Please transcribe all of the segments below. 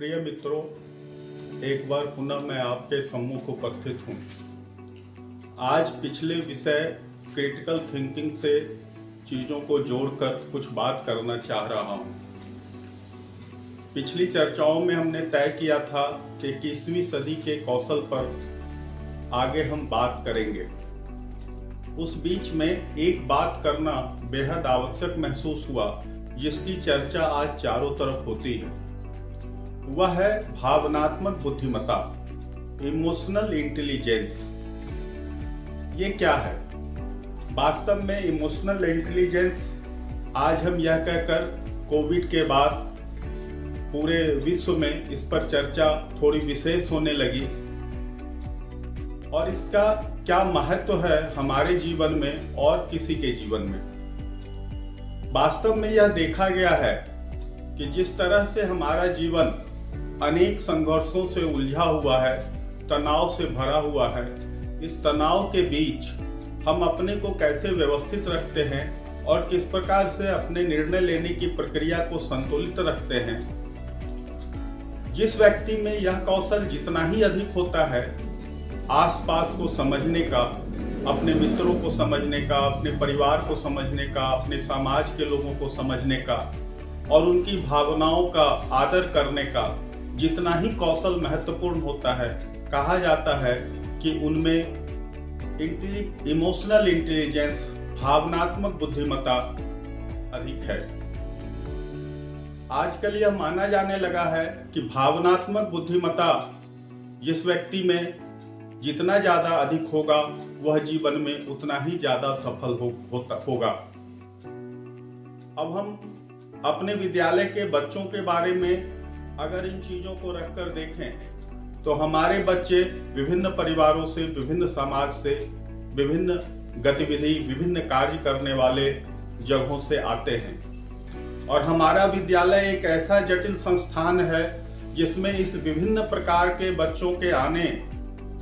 प्रिय मित्रों, एक बार पुनः मैं आपके सम्मुख उपस्थित हूँ। आज पिछले विषय क्रिटिकल थिंकिंग से चीज़ों को जोड़कर कुछ बात करना चाह रहा हूँ। पिछली चर्चाओं में हमने तय किया था कि 21वीं सदी के कौशल पर आगे हम बात करेंगे। उस बीच में एक बात करना बेहद आवश्यक महसूस हुआ, जिसकी चर्चा आज चारों तरफ होती है। वह है भावनात्मक बुद्धिमत्ता, इमोशनल इंटेलिजेंस। ये क्या है? वास्तव में इमोशनल इंटेलिजेंस आज हम यह कहकर कोविड के बाद पूरे विश्व में इस पर चर्चा थोड़ी विशेष होने लगी, और इसका क्या महत्व है हमारे जीवन में और किसी के जीवन में। वास्तव में यह देखा गया है कि जिस तरह से हमारा जीवन अनेक संघर्षों से उलझा हुआ है, तनाव से भरा हुआ है, इस तनाव के बीच हम अपने को कैसे व्यवस्थित रखते हैं और किस प्रकार से अपने निर्णय लेने की प्रक्रिया को संतुलित रखते हैं। जिस व्यक्ति में यह कौशल जितना ही अधिक होता है, आसपास को समझने का, अपने मित्रों को समझने का, अपने परिवार को समझने का, अपने समाज के लोगों को समझने का और उनकी भावनाओं का आदर करने का जितना ही कौशल महत्वपूर्ण होता है, कहा जाता है कि उनमें इमोशनल इंटेलिजेंस, भावनात्मक बुद्धिमत्ता अधिक है। आजकल यह माना जाने लगा है कि भावनात्मक बुद्धिमत्ता जिस व्यक्ति में जितना ज्यादा अधिक होगा, वह जीवन में उतना ही ज्यादा सफल होगा। अब हम अपने विद्यालय के बच्चों के बारे में अगर इन चीजों को रखकर देखें तो हमारे बच्चे विभिन्न परिवारों से, विभिन्न समाज से, विभिन्न गतिविधि, विभिन्न कार्य करने वाले जगहों से आते हैं। और हमारा विद्यालय एक ऐसा जटिल संस्थान है जिसमें इस विभिन्न प्रकार के बच्चों के आने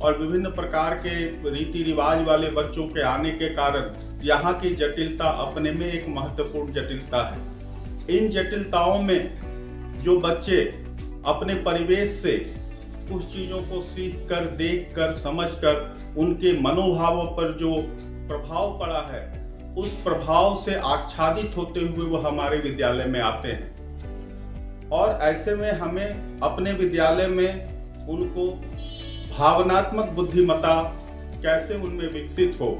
और विभिन्न प्रकार के रीति रिवाज वाले बच्चों के आने के कारण यहाँ की जटिलता अपने में एक महत्वपूर्ण जटिलता है। इन जटिलताओं में जो बच्चे अपने परिवेश से कुछ चीजों को सीखकर, देखकर, समझकर उनके मनोभावों पर जो प्रभाव पड़ा है, उस प्रभाव से आच्छादित होते हुए वह हमारे विद्यालय में आते हैं। और ऐसे में हमें अपने विद्यालय में उनको भावनात्मक बुद्धिमत्ता कैसे उनमें विकसित हो,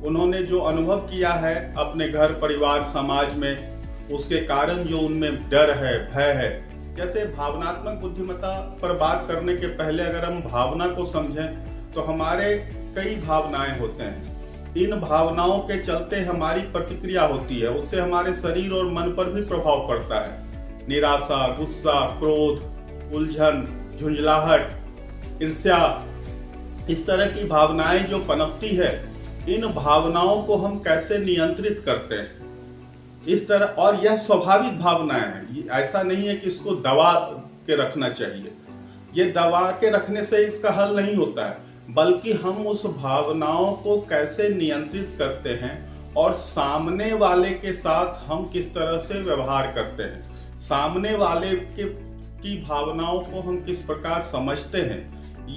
उन्होंने जो अनुभव किया है अपने घर, परिवार, समाज में, उसके कारण जो उनमें डर है, भय है। जैसे भावनात्मक बुद्धिमत्ता पर बात करने के पहले अगर हम भावना को समझें तो हमारे कई भावनाएं होते हैं। इन भावनाओं के चलते हमारी प्रतिक्रिया होती है, उससे हमारे शरीर और मन पर भी प्रभाव पड़ता है। निराशा, गुस्सा, क्रोध, उलझन, झुंझलाहट, ईर्ष्या, इस तरह की भावनाएं जो पनपती है, इन भावनाओं को हम कैसे नियंत्रित करते हैं इस तरह। और यह स्वाभाविक भावनाएं हैं, ऐसा नहीं है कि इसको दबा के रखना चाहिए। ये दबा के रखने से इसका हल नहीं होता है, बल्कि हम उस भावनाओं को कैसे नियंत्रित करते हैं और सामने वाले के साथ हम किस तरह से व्यवहार करते हैं, सामने वाले की भावनाओं को हम किस प्रकार समझते हैं।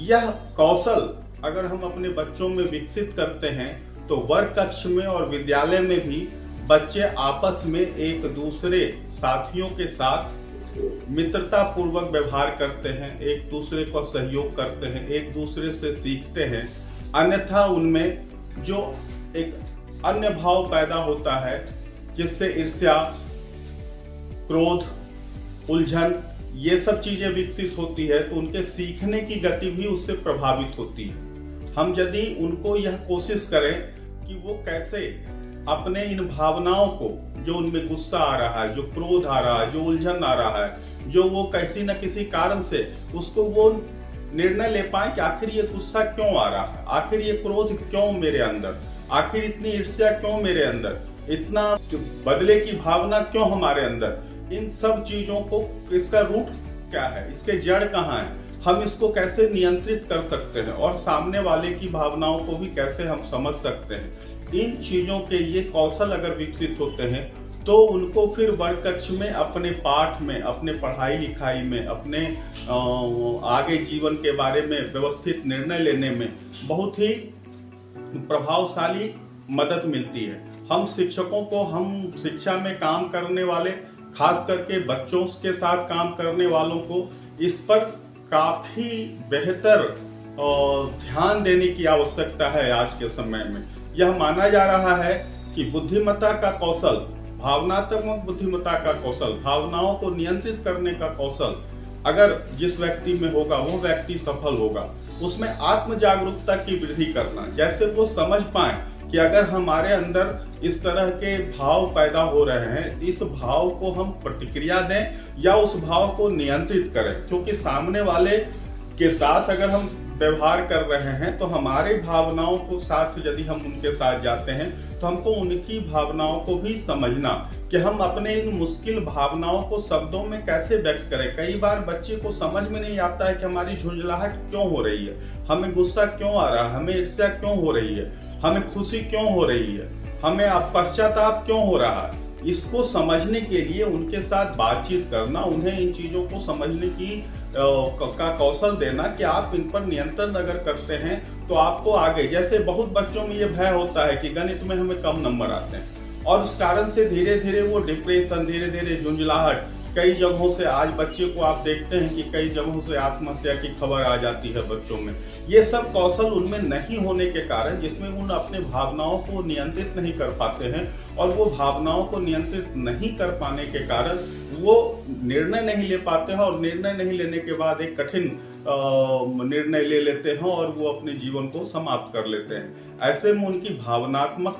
यह कौशल अगर हम अपने बच्चों में विकसित करते हैं तो वर्ग कक्ष में और विद्यालय में भी बच्चे आपस में एक दूसरे साथियों के साथ मित्रता पूर्वक व्यवहार करते हैं, एक दूसरे को सहयोग करते हैं, एक दूसरे से सीखते हैं। अन्यथा उनमें जो एक अन्य भाव पैदा होता है, जिससे ईर्ष्या, क्रोध, उलझन, ये सब चीजें विकसित होती है, तो उनके सीखने की गति भी उससे प्रभावित होती है। हम यदि उनको यह कोशिश करें कि वो कैसे अपने इन भावनाओं को, जो उनमें गुस्सा आ रहा है, जो क्रोध आ रहा है, जो उलझन आ रहा है, जो वो किसी न किसी कारण से उसको वो निर्णय ले पाए कि आखिर ये गुस्सा क्यों आ रहा है, आखिर ये क्रोध क्यों मेरे अंदर, आखिर इतनी ईर्ष्या क्यों मेरे अंदर, इतना बदले की भावना क्यों हमारे अंदर। इन सब चीजों को, इसका रूट क्या है, इसके जड़ कहाँ है, हम इसको कैसे नियंत्रित कर सकते हैं और सामने वाले की भावनाओं को भी कैसे हम समझ सकते हैं। इन चीजों के ये कौशल अगर विकसित होते हैं तो उनको फिर वर्ग कक्ष में अपने पाठ में, अपने पढ़ाई लिखाई में, अपने आगे जीवन के बारे में व्यवस्थित निर्णय लेने में बहुत ही प्रभावशाली मदद मिलती है। हम शिक्षकों को, हम शिक्षा में काम करने वाले, खास करके बच्चों के साथ काम करने वालों को इस पर काफी बेहतर ध्यान देने की आवश्यकता है। आज के समय में यह माना जा रहा है कि बुद्धिमत्ता का कौशल, भावनात्मक बुद्धिमत्ता का कौशल, भावनाओं को नियंत्रित करने का कौशल अगर जिस व्यक्ति में होगा वो व्यक्ति सफल होगा। उसमें आत्म जागरूकता की वृद्धि करना, जैसे वो समझ पाए कि अगर हमारे अंदर इस तरह के भाव पैदा हो रहे हैं, इस भाव को हम प्रतिक्रिया दें या उस भाव को नियंत्रित करें। क्योंकि सामने वाले के साथ अगर हम व्यवहार कर रहे हैं तो हमारे भावनाओं को साथ, यदि हम उनके साथ जाते हैं तो हमको उनकी भावनाओं को भी समझना कि हम अपने इन मुश्किल भावनाओं को शब्दों में कैसे व्यक्त करें। कई बार बच्चे को समझ में नहीं आता है कि हमारी झुंझलाहट क्यों हो रही है, हमें गुस्सा क्यों आ रहा है, हमें ईर्ष्या क्यों हो रही है, हमें खुशी क्यों हो रही है, हमें पश्चाताप क्यों हो रहा है। इसको समझने के लिए उनके साथ बातचीत करना, उन्हें इन चीजों को समझने की का कौशल देना कि आप इन पर नियंत्रण अगर करते हैं तो आपको आगे, जैसे बहुत बच्चों में ये भय होता है कि गणित में हमें कम नंबर आते हैं और उस कारण से धीरे धीरे वो डिप्रेशन, धीरे धीरे झुंझलाहट, कई जगहों से आज बच्चे को आप देखते हैं कि कई जगहों से आत्महत्या की खबर आ जाती है बच्चों में। ये सब कौशल उनमें नहीं होने के कारण, जिसमें उन अपने भावनाओं को नियंत्रित नहीं कर पाते हैं और वो भावनाओं को नियंत्रित नहीं कर पाने के कारण वो निर्णय नहीं ले पाते हैं और निर्णय नहीं लेने के बाद एक कठिन निर्णय ले लेते हैं और वो अपने जीवन को समाप्त कर लेते हैं। ऐसे में उनकी भावनात्मक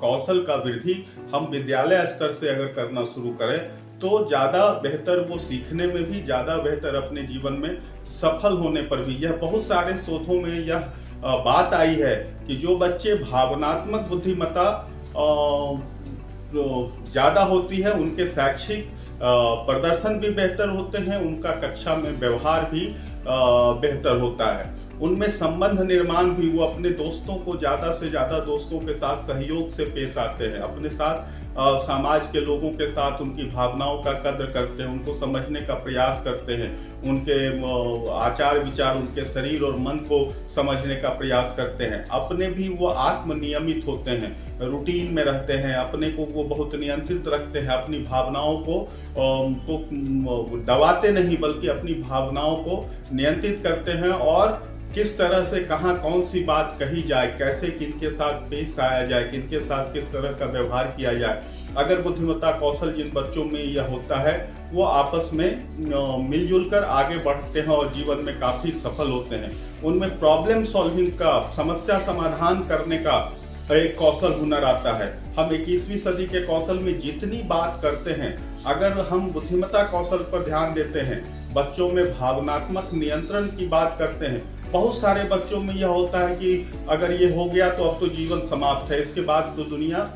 कौशल का वृद्धि हम विद्यालय स्तर से अगर करना शुरू करें तो ज़्यादा बेहतर, वो सीखने में भी ज़्यादा बेहतर, अपने जीवन में सफल होने पर भी। यह बहुत सारे शोधों में यह बात आई है कि जो बच्चे भावनात्मक बुद्धिमत्ता ज़्यादा होती है उनके शैक्षिक प्रदर्शन भी बेहतर होते हैं, उनका कक्षा में व्यवहार भी बेहतर होता है, उनमें संबंध निर्माण भी, वो अपने दोस्तों को ज़्यादा से ज़्यादा दोस्तों के साथ सहयोग से पेश आते हैं, अपने साथ समाज के लोगों के साथ उनकी भावनाओं का कद्र करते हैं, उनको समझने का प्रयास करते हैं, उनके आचार विचार, उनके शरीर और मन को समझने का प्रयास करते हैं। अपने भी वो आत्मनियमित होते हैं, रूटीन में रहते हैं, अपने को वो बहुत नियंत्रित रखते हैं, अपनी भावनाओं को दबाते नहीं बल्कि अपनी भावनाओं को नियंत्रित करते हैं और किस तरह से कहाँ कौन सी बात कही जाए, कैसे किनके साथ पेश आया जाए, किनके साथ किस तरह का व्यवहार किया जाए। अगर बुद्धिमत्ता कौशल जिन बच्चों में यह होता है वो आपस में मिलजुल कर आगे बढ़ते हैं और जीवन में काफी सफल होते हैं। उनमें प्रॉब्लम सॉल्विंग का, समस्या समाधान करने का एक कौशल, हुनर आता है। हम 21वीं सदी के कौशल में जितनी बात करते हैं, अगर हम बुद्धिमत्ता कौशल पर ध्यान देते हैं, बच्चों में भावनात्मक नियंत्रण की बात करते हैं, बहुत सारे बच्चों में यह होता है कि अगर ये हो गया तो अब तो जीवन समाप्त है, इसके बाद तो दुनिया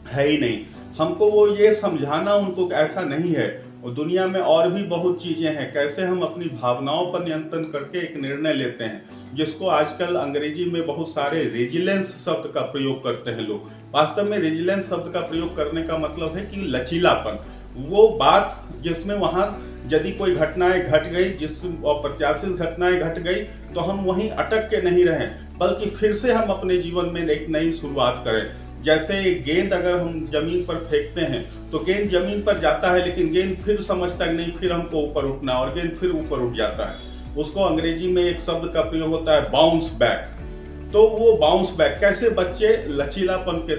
है ही नहीं। हमको वो ये समझाना उनको ऐसा नहीं है, और दुनिया में और भी बहुत चीजें हैं, कैसे हम अपनी भावनाओं पर नियंत्रण करके एक निर्णय लेते हैं, जिसको आजकल अंग्रेजी में बहुत सारे रेजिलेंस शब्द का प्रयोग करते हैं लोग। वास्तव में रेजिलेंस शब्द का प्रयोग करने का मतलब है कि लचीलापन, वो बात जिसमें वहां यदि कोई घटनाएं घट गई, जिस अप्रत्याशित घटनाएं घट गई, तो हम वहीं अटक के नहीं रहें बल्कि फिर से हम अपने जीवन में एक नई शुरुआत करें। जैसे गेंद अगर हम जमीन पर फेंकते हैं तो गेंद जमीन पर जाता है लेकिन गेंद फिर समझता है नहीं, फिर हमको ऊपर उठना, और गेंद फिर ऊपर उठ जाता है। उसको अंग्रेजी में एक शब्द का प्रयोग होता है बाउंस बैक। तो वो बाउंस बैक, कैसे बच्चे लचीलापन के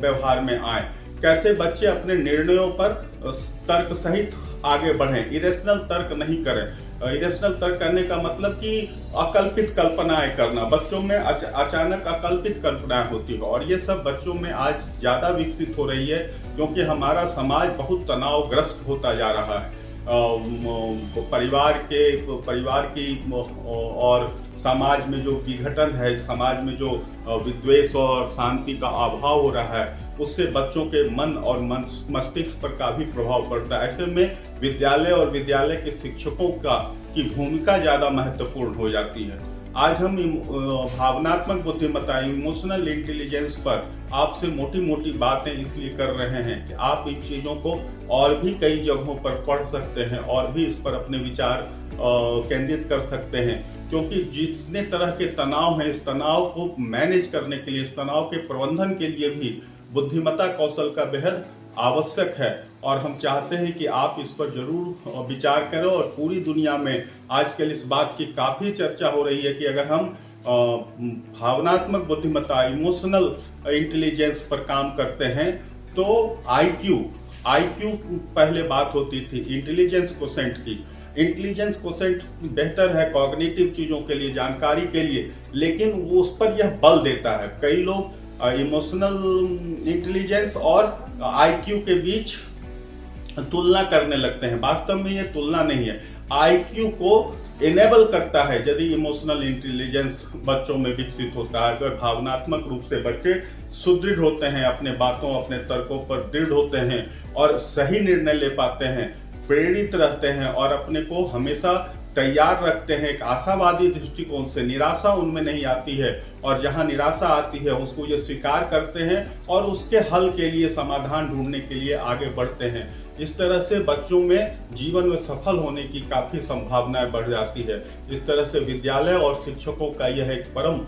व्यवहार में आए, कैसे बच्चे अपने निर्णयों पर तर्क सहित आगे बढ़ें, इरेशनल तर्क नहीं करें। इरेशनल तर्क करने का मतलब कि अकल्पित कल्पनाएं करना, बच्चों में अचानक अकल्पित कल्पनाएं होती है, और ये सब बच्चों में आज ज्यादा विकसित हो रही है क्योंकि हमारा समाज बहुत तनावग्रस्त होता जा रहा है। परिवार की और समाज में जो विघटन है, समाज में जो विद्वेष और शांति का अभाव हो रहा है, उससे बच्चों के मन और मस्तिष्क पर काफी प्रभाव पड़ता है। ऐसे में विद्यालय और विद्यालय के शिक्षकों की भूमिका ज्यादा महत्वपूर्ण हो जाती है। आज हम भावनात्मक बुद्धिमत्ता, इमोशनल इंटेलिजेंस पर आपसे मोटी मोटी बातें इसलिए कर रहे हैं कि आप इन चीज़ों को और भी कई जगहों पर पढ़ सकते हैं और भी इस पर अपने विचार केंद्रित कर सकते हैं, क्योंकि जितने तरह के तनाव हैं, इस तनाव को मैनेज करने के लिए, इस तनाव के प्रबंधन के लिए भी बुद्धिमत्ता कौशल का बेहद आवश्यक है। और हम चाहते हैं कि आप इस पर जरूर विचार करें। और पूरी दुनिया में आजकल इस बात की काफ़ी चर्चा हो रही है कि अगर हम भावनात्मक बुद्धिमत्ता, इमोशनल इंटेलिजेंस पर काम करते हैं तो आईक्यू पहले बात होती थी इंटेलिजेंस कोसेंट की। इंटेलिजेंस कोसेंट बेहतर है कॉग्निटिव चीज़ों के लिए, जानकारी के लिए, लेकिन वो उस पर यह बल देता है। कई लोग इमोशनल इंटेलिजेंस और आईक्यू के बीच तुलना करने लगते हैं। वास्तव में ये तुलना नहीं है। आईक्यू को इनेबल करता है यदि इमोशनल इंटेलिजेंस बच्चों में विकसित होता है। अगर भावनात्मक रूप से बच्चे सुदृढ़ होते हैं, अपने बातों, अपने तर्कों पर दृढ़ होते हैं और सही निर्णय ले पाते हैं, प्रेरित रहते हैं और अपने को हमेशा तैयार रखते हैं एक आशावादी दृष्टिकोण से, निराशा उनमें नहीं आती है, और जहां निराशा आती है उसको ये स्वीकार करते हैं और उसके हल के लिए, समाधान ढूंढने के लिए आगे बढ़ते हैं। इस तरह से बच्चों में जीवन में सफल होने की काफ़ी संभावनाएं बढ़ जाती है। इस तरह से विद्यालय और शिक्षकों का यह एक परम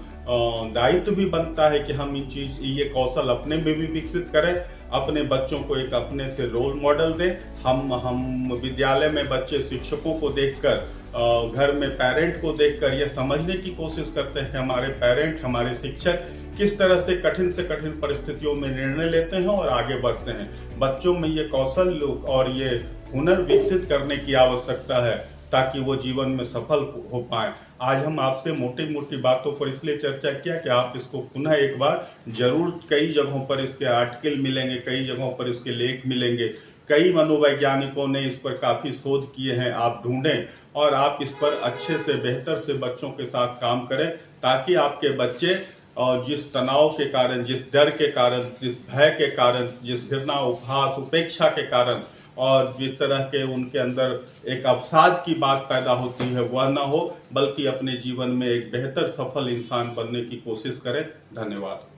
दायित्व भी बनता है कि हम ये कौशल अपने में भी विकसित करें, अपने बच्चों को एक अपने से रोल मॉडल दें। हम विद्यालय में बच्चे शिक्षकों को देखकर, घर में पेरेंट को देखकर यह समझने की कोशिश करते हैं कि हमारे पेरेंट, हमारे शिक्षक किस तरह से कठिन परिस्थितियों में निर्णय लेते हैं और आगे बढ़ते हैं। बच्चों में ये कौशल और ये हुनर विकसित करने की आवश्यकता है ताकि वो जीवन में सफल हो पाए। आज हम आपसे मोटी मोटी बातों पर इसलिए चर्चा किया कि आप इसको पुनः एक बार जरूर, कई जगहों पर इसके आर्टिकल मिलेंगे, कई जगहों पर इसके लेख मिलेंगे, कई मनोवैज्ञानिकों ने इस पर काफ़ी शोध किए हैं। आप ढूंढें और आप इस पर अच्छे से, बेहतर से बच्चों के साथ काम करें ताकि आपके बच्चे और जिस तनाव के कारण, जिस डर के कारण, जिस भय के कारण, जिस घृणा, उपहास, उपेक्षा के कारण और जिस तरह के उनके अंदर एक अवसाद की बात पैदा होती है वह ना हो, बल्कि अपने जीवन में एक बेहतर सफल इंसान बनने की कोशिश करें। धन्यवाद।